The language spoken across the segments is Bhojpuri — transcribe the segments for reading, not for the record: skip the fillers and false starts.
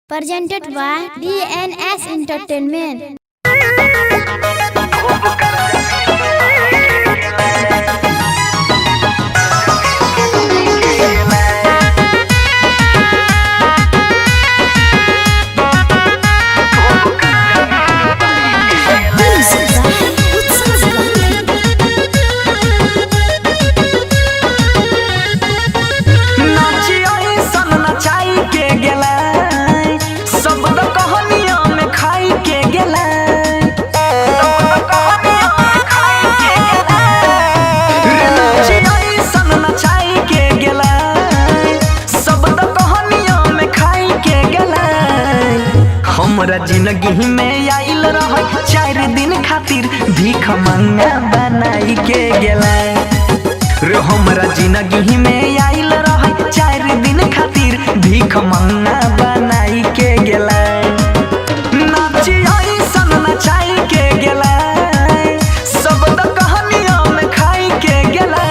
Presented by DNS Entertainment. हमरा जिंदगी में आइल रह 4 दिन खातिर भीख मंगा बनाई के गेला रे। हमरा जिंदगी में आइल रह 4 दिन खातिर भीख मंगा बनाई के गेला। नाची ऐसन नचाई के गेला, सब तो कहानियों में खाई के गेला।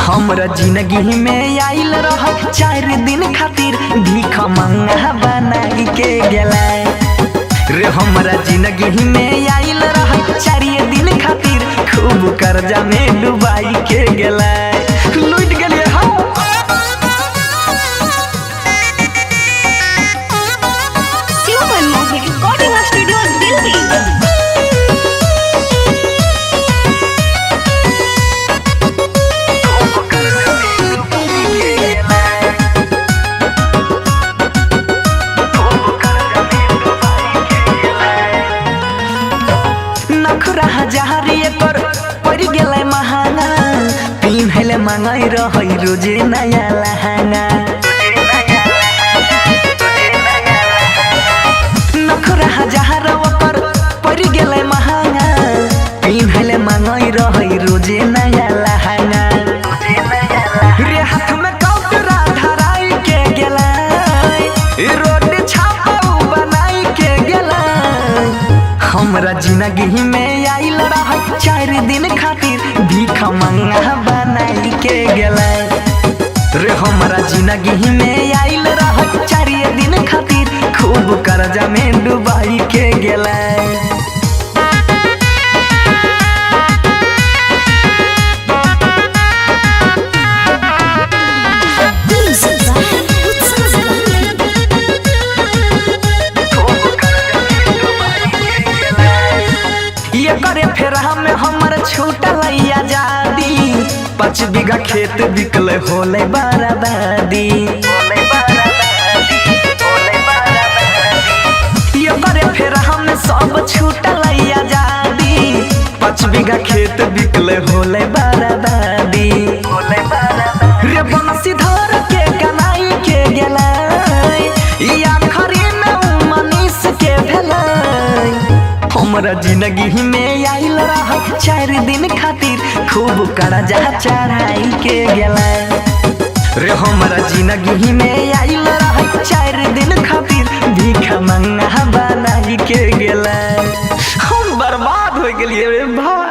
हमरा जिंदगी में आइल रह 4 दिन खातिर भीख मंगा बनाई के गेला रे। हमरा जिंदगी में आइल रह 4 दिन खातिर खूब कर्जा में डुबाई के गेला। लूट गेलिए रिकॉर्डिंग स्टूडियो दिल्ली। हजारिए पर पड़ गेलै महंगा, पिन्हले मंगाई रही रोजे नया लहंगा। नखरा हजार पर पड़ गेलै महंगा, पिन्हले मंगाई रही रोजे नया लहंगा। रे हाथ में कौटरा धराई के गेलै, रोटी छापा बनाई के गेलै। हमरा जिंदगी में आइल रह 4 दिन खातिर भीख मंगा बनाई के गेला रे। हमरा जिंदगी में आइल रह 4 दिन खातिर खूब कर्जा में डुबाई के गेला। हमर छूटल आजादी, 5 बीघा खेत बिकल होले बर्बादी। फिर हम सब छूटल आजादी, 5 बीघा खेत बिकल होले बर्बादी। रे बंसी धर के कनाई के गेला, आखरी में मनीष के भेला। हमरा जिंदगी में आइल रह 4 दिन खातिर खूब कर्जा चढ़ाई के गेला रे। हमरा जिंदगी में आइल रह 4 दिन खातिर भीख मंगा बनाई के गेला। हम बर्बाद हो गेलिए रे भाई।